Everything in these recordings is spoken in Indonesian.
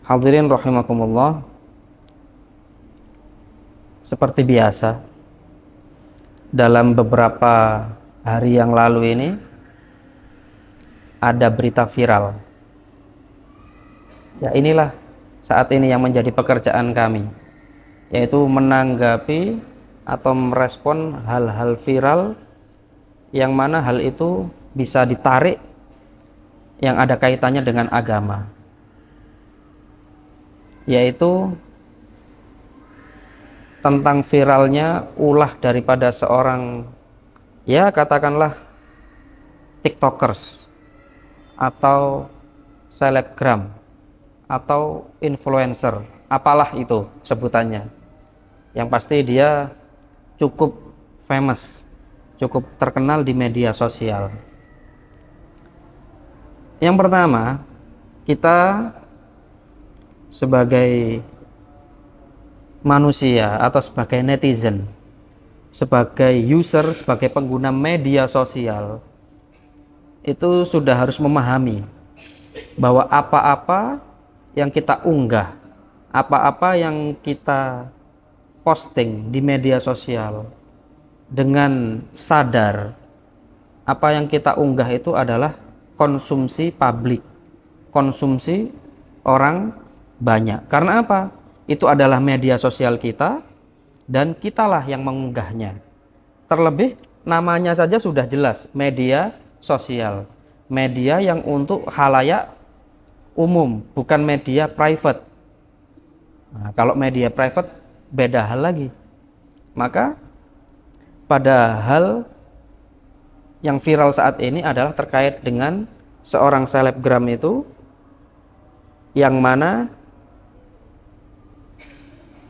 Hadirin rahimakumullah, seperti biasa dalam beberapa hari yang lalu ini ada berita viral. Ya, inilah saat ini yang menjadi pekerjaan kami, yaitu menanggapi atau merespon hal-hal viral yang mana hal itu bisa ditarik yang ada kaitannya dengan agama, yaitu tentang viralnya ulah daripada seorang, ya katakanlah, tiktokers atau selebgram atau influencer, apalah itu sebutannya, yang pasti dia cukup famous, cukup terkenal di media sosial. Yang pertama, kita sebagai manusia atau sebagai netizen, sebagai user, sebagai pengguna media sosial, itu sudah harus memahami bahwa apa-apa yang kita unggah, apa-apa yang kita posting di media sosial, dengan sadar apa yang kita unggah itu adalah konsumsi publik, konsumsi orang banyak. Karena apa? Itu adalah media sosial kita dan kitalah yang mengunggahnya. Terlebih namanya saja sudah jelas, media sosial, media yang untuk khalayak umum, bukan media private. Nah, kalau media private beda hal lagi. Maka pada hal yang viral saat ini adalah terkait dengan seorang selebgram itu, yang mana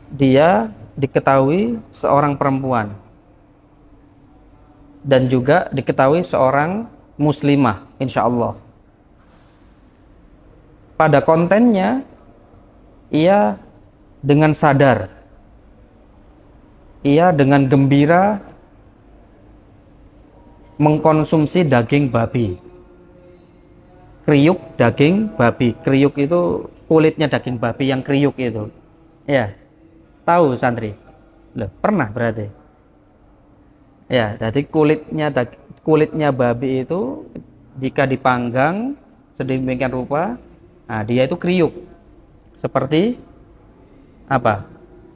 dia diketahui seorang perempuan dan juga diketahui seorang muslimah, insya Allah. Pada kontennya ia dengan sadar, ia dengan gembira mengkonsumsi daging babi, kriuk daging babi. Kriuk itu kulitnya daging babi yang kriuk itu, ya. Tahu santri? Loh, pernah berarti? Ya, jadi kulitnya babi itu jika dipanggang sedemikian rupa, nah dia itu kriuk. Seperti apa?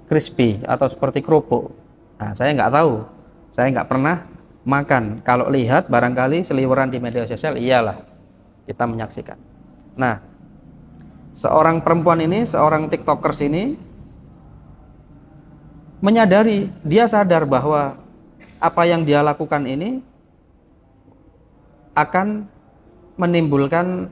Crispy atau seperti kerupuk. Nah, saya nggak tahu. Saya nggak pernah makan. Kalau lihat barangkali seliweran di media sosial, iyalah kita menyaksikan. Nah, seorang perempuan ini, seorang tiktokers ini menyadari, dia sadar bahwa apa yang dia lakukan ini akan menimbulkan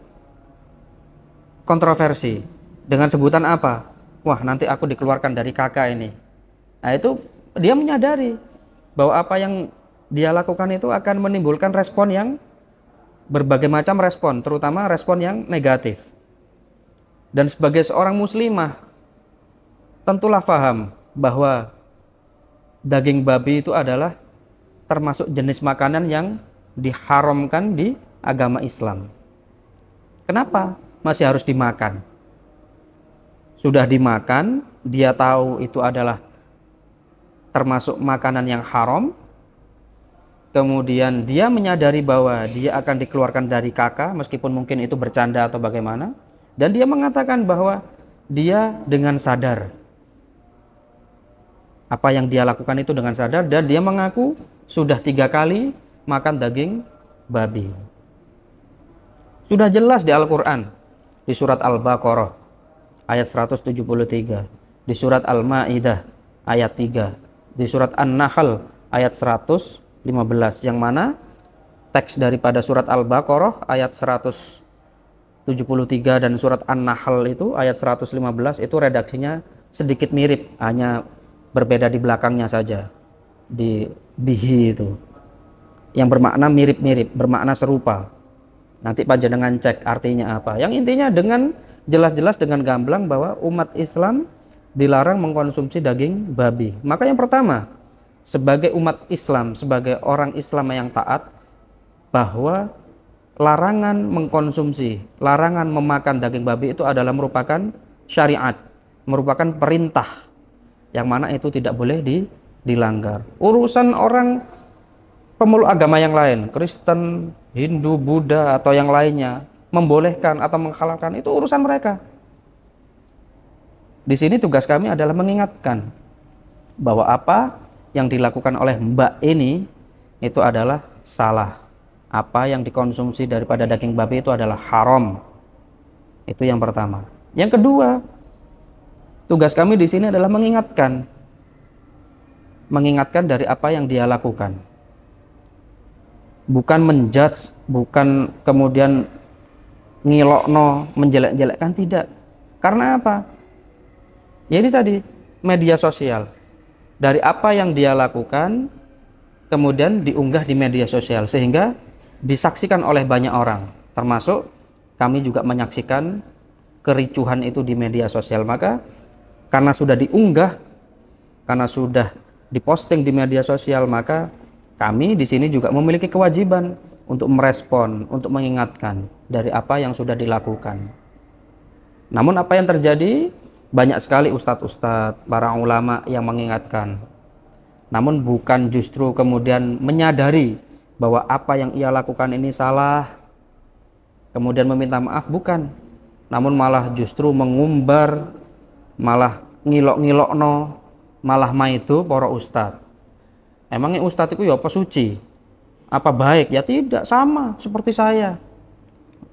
kontroversi. Dengan sebutan apa? Wah, nanti aku dikeluarkan dari kakak ini. Nah, itu dia menyadari bahwa apa yang dia lakukan itu akan menimbulkan respon yang berbagai macam respon, terutama respon yang negatif. Dan sebagai seorang muslimah, tentulah paham bahwa daging babi itu adalah termasuk jenis makanan yang diharamkan di agama Islam. Kenapa masih harus dimakan? Sudah dimakan, dia tahu itu adalah termasuk makanan yang haram. Kemudian dia menyadari bahwa dia akan dikeluarkan dari kakak, meskipun mungkin itu bercanda atau bagaimana. Dan dia mengatakan bahwa dia dengan sadar, apa yang dia lakukan itu dengan sadar, dan dia mengaku sudah 3 kali makan daging babi. Sudah jelas di Al-Quran, di surat Al-Baqarah ayat 173, di surat Al-Ma'idah ayat 3, di surat An-Nahl ayat 115, yang mana teks daripada surat Al-Baqarah ayat 173 dan surat An-Nahl itu ayat 115 itu redaksinya sedikit mirip, hanya berbeda di belakangnya saja, di bihi itu, yang bermakna mirip-mirip, bermakna serupa. Nanti panjenengan cek artinya apa. Yang intinya dengan jelas-jelas, dengan gamblang, bahwa umat Islam dilarang mengkonsumsi daging babi. Maka yang pertama, sebagai umat Islam, sebagai orang Islam yang taat, bahwa larangan mengkonsumsi, larangan memakan daging babi itu adalah merupakan syariat, merupakan perintah yang mana itu tidak boleh dilanggar. Urusan orang pemeluk agama yang lain, Kristen, Hindu, Buddha atau yang lainnya, membolehkan atau menghalalkan itu urusan mereka. Di sini tugas kami adalah mengingatkan bahwa apa yang dilakukan oleh Mbak ini itu adalah salah. Apa yang dikonsumsi daripada daging babi itu adalah haram. Itu yang pertama. Yang kedua, tugas kami di sini adalah mengingatkan dari apa yang dia lakukan. Bukan menjudge, bukan kemudian ngilokno, menjelek-jelekkan, tidak. Karena apa? Ya ini tadi, media sosial. Dari apa yang dia lakukan, kemudian diunggah di media sosial, sehingga disaksikan oleh banyak orang. Termasuk kami juga menyaksikan kericuhan itu di media sosial. Maka karena sudah diunggah, karena sudah diposting di media sosial, maka kami di sini juga memiliki kewajiban untuk merespon, untuk mengingatkan dari apa yang sudah dilakukan. Namun apa yang terjadi? Banyak sekali ustadz-ustadz, para ulama yang mengingatkan. Namun bukan justru kemudian menyadari bahwa apa yang ia lakukan ini salah, kemudian meminta maaf, bukan. Namun malah justru mengumbar, malah ngilok-ngilokno, malah maido para ustadz. Emangnya ustadz itu ya apa suci? Apa baik? Ya tidak, sama seperti saya.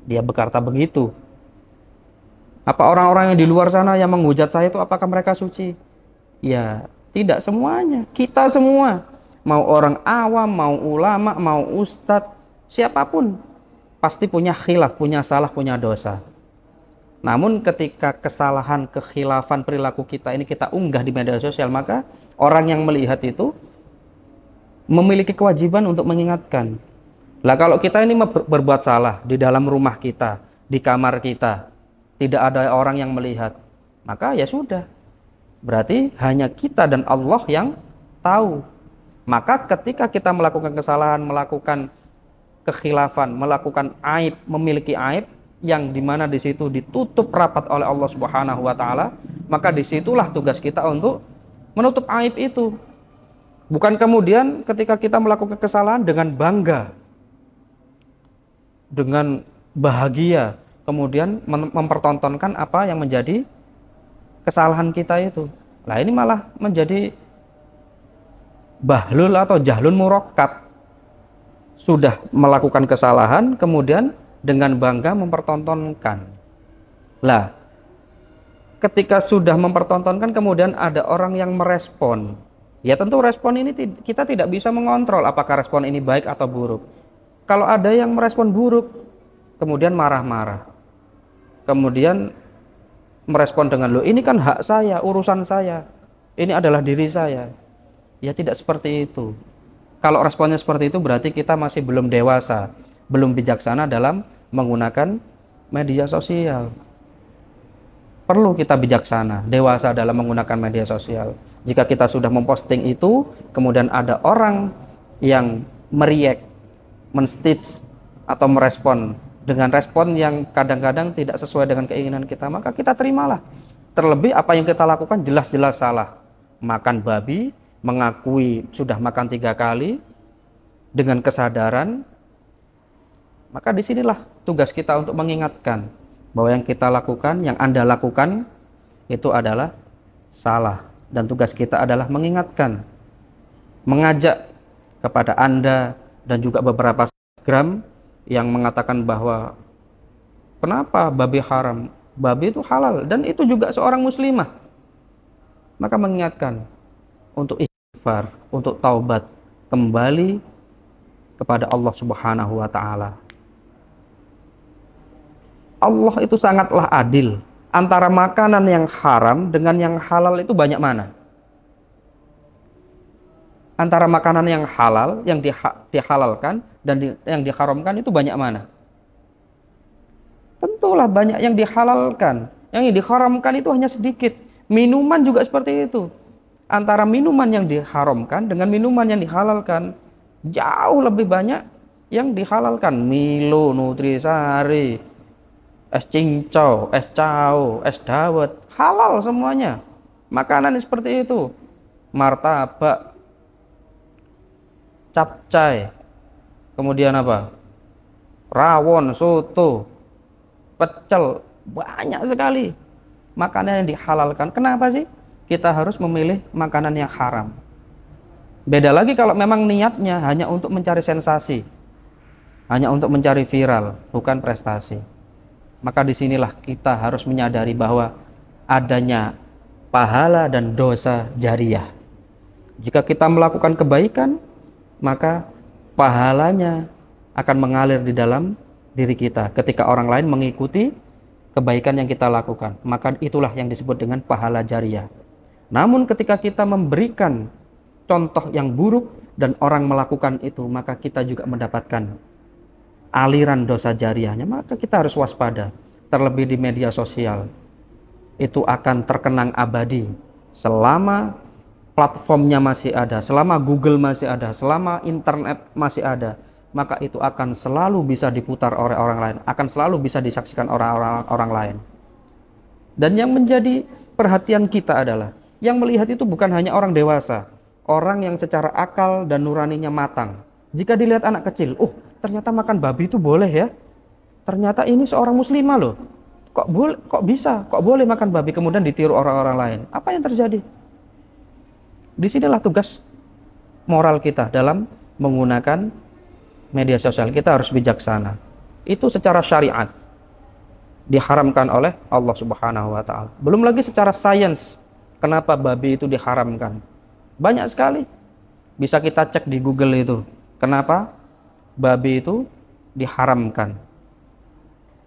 Dia berkata begitu. Apa orang-orang yang di luar sana yang menghujat saya itu apakah mereka suci? Ya, tidak semuanya. Kita semua, mau orang awam, mau ulama, mau ustadz, siapapun pasti punya khilaf, punya salah, punya dosa. Namun ketika kesalahan, kekhilafan perilaku kita ini kita unggah di media sosial, maka orang yang melihat itu memiliki kewajiban untuk mengingatkan. Lah kalau kita ini berbuat salah di dalam rumah kita, di kamar kita, tidak ada orang yang melihat, maka ya sudah, berarti hanya kita dan Allah yang tahu. Maka ketika kita melakukan kesalahan, melakukan kekhilafan, melakukan aib, memiliki aib yang dimana di situ ditutup rapat oleh Allah Subhanahu wa taala, maka disitulah tugas kita untuk menutup aib itu. Bukan kemudian ketika kita melakukan kesalahan dengan bangga, dengan bahagia, kemudian mempertontonkan apa yang menjadi kesalahan kita itu. Nah ini malah menjadi bahlul atau jahlun murakkab. Sudah melakukan kesalahan, kemudian dengan bangga mempertontonkan. Lah, ketika sudah mempertontonkan, kemudian ada orang yang merespon. Ya tentu respon ini kita tidak bisa mengontrol apakah respon ini baik atau buruk. Kalau ada yang merespon buruk, kemudian marah-marah, kemudian merespon dengan, loh ini kan hak saya, urusan saya, ini adalah diri saya. Ya tidak seperti itu. Kalau responnya seperti itu berarti kita masih belum dewasa, belum bijaksana dalam menggunakan media sosial. Perlu kita bijaksana, dewasa dalam menggunakan media sosial. Jika kita sudah memposting itu, kemudian ada orang yang mereact, menstitch atau merespon dengan respon yang kadang-kadang tidak sesuai dengan keinginan kita, maka kita terimalah. Terlebih apa yang kita lakukan jelas-jelas salah. Makan babi, mengakui sudah makan 3 kali dengan kesadaran, maka disinilah tugas kita untuk mengingatkan bahwa yang kita lakukan, yang Anda lakukan itu adalah salah, dan tugas kita adalah mengingatkan, mengajak kepada Anda dan juga beberapa gram yang mengatakan bahwa kenapa babi haram, babi itu halal dan itu juga seorang muslimah, maka mengingatkan untuk istighfar, untuk taubat, kembali kepada Allah Subhanahu wa taala. Allah itu sangatlah adil. Antara makanan yang haram dengan yang halal itu banyak mana? Antara makanan yang halal, yang dihalalkan dan yang diharamkan itu banyak mana? Tentulah banyak yang dihalalkan. Yang diharamkan itu hanya sedikit. Minuman juga seperti itu. Antara minuman yang diharamkan dengan minuman yang dihalalkan, jauh lebih banyak yang dihalalkan. Milo, Nutrisari, es cincau, es cao, es dawet, halal semuanya. Makanan seperti itu, martabak, capcay, kemudian apa? Rawon, soto, pecel, banyak sekali makanan yang dihalalkan. Kenapa sih kita harus memilih makanan yang haram? Beda lagi kalau memang niatnya hanya untuk mencari sensasi, hanya untuk mencari viral, bukan prestasi. Maka disinilah kita harus menyadari bahwa adanya pahala dan dosa jariah. Jika kita melakukan kebaikan, maka pahalanya akan mengalir di dalam diri kita. Ketika orang lain mengikuti kebaikan yang kita lakukan, maka itulah yang disebut dengan pahala jariah. Namun ketika kita memberikan contoh yang buruk dan orang melakukan itu, maka kita juga mendapatkan aliran dosa jariahnya. Maka kita harus waspada. Terlebih di media sosial, itu akan terkenang abadi selama platformnya masih ada, selama Google masih ada, selama internet masih ada. Maka itu akan selalu bisa diputar oleh orang lain, akan selalu bisa disaksikan orang lain. Dan yang menjadi perhatian kita adalah, yang melihat itu bukan hanya orang dewasa, orang yang secara akal dan nuraninya matang. Jika dilihat anak kecil, ternyata makan babi itu boleh ya. Ternyata ini seorang muslimah loh. Kok bisa? Kok boleh makan babi? Kemudian ditiru orang-orang lain. Apa yang terjadi? Disinilah tugas moral kita dalam menggunakan media sosial. Kita harus bijaksana. Itu secara syariat diharamkan oleh Allah Subhanahu wa taala. Belum lagi secara sains, kenapa babi itu diharamkan? Banyak sekali. Bisa kita cek di Google itu. Kenapa babi itu diharamkan?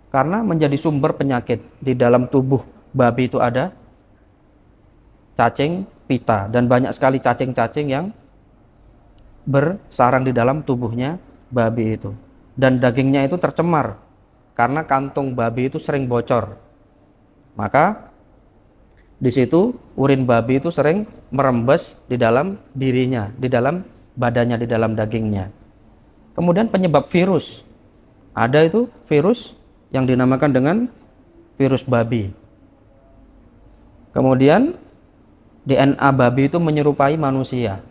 Karena menjadi sumber penyakit. Di dalam tubuh babi itu ada cacing pita, dan banyak sekali cacing-cacing yang bersarang di dalam tubuhnya babi itu. Dan dagingnya itu tercemar karena kantung babi itu sering bocor. Maka di situ urin babi itu sering merembes di dalam dirinya, di dalam badannya, di dalam dagingnya. Kemudian penyebab virus. Ada itu virus yang dinamakan dengan virus babi. Kemudian DNA babi itu menyerupai manusia.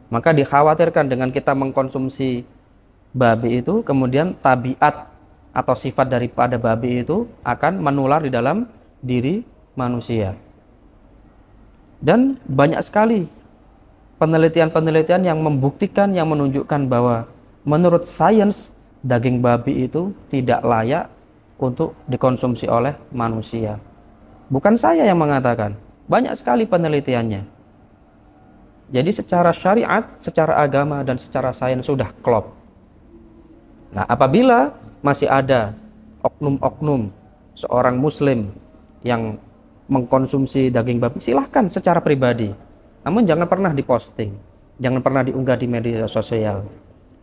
Maka dikhawatirkan dengan kita mengkonsumsi babi itu, kemudian tabiat atau sifat daripada babi itu akan menular di dalam diri manusia. Dan banyak sekali penelitian-penelitian yang membuktikan, yang menunjukkan bahwa menurut sains daging babi itu tidak layak untuk dikonsumsi oleh manusia. Bukan saya yang mengatakan, banyak sekali penelitiannya. Jadi secara syariat, secara agama, dan secara sains sudah klop. Nah, apabila masih ada oknum-oknum seorang muslim yang mengkonsumsi daging babi, silahkan secara pribadi. Namun jangan pernah diposting, jangan pernah diunggah di media sosial.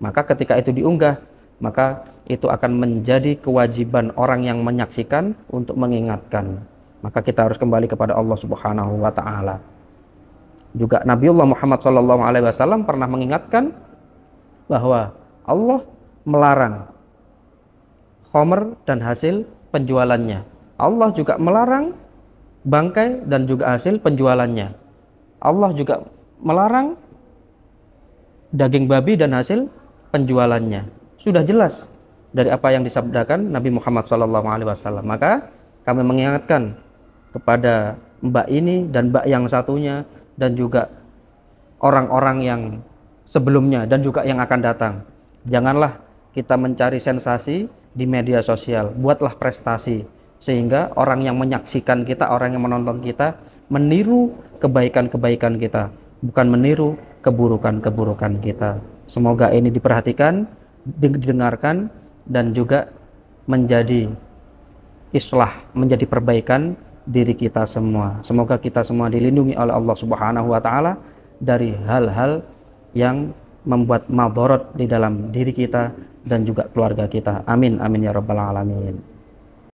Maka ketika itu diunggah, maka itu akan menjadi kewajiban orang yang menyaksikan untuk mengingatkan. Maka kita harus kembali kepada Allah Subhanahu wa taala. Juga Nabiullah Muhammad SAW pernah mengingatkan bahwa Allah melarang khamr dan hasil penjualannya. Allah juga melarang bangkai dan juga hasil penjualannya. Allah juga melarang daging babi dan hasil penjualannya. Sudah jelas dari apa yang disabdakan Nabi Muhammad SAW. Maka kami mengingatkan kepada mbak ini dan mbak yang satunya, dan juga orang-orang yang sebelumnya dan juga yang akan datang. Janganlah kita mencari sensasi di media sosial. Buatlah prestasi, sehingga orang yang menyaksikan kita, orang yang menonton kita, meniru kebaikan-kebaikan kita, bukan meniru keburukan-keburukan kita. Semoga ini diperhatikan, didengarkan, dan juga menjadi islah, menjadi perbaikan diri kita semua. Semoga kita semua dilindungi oleh Allah Subhanahu wa taala dari hal-hal yang membuat madharat di dalam diri kita dan juga keluarga kita. Amin amin ya rabbal alamin.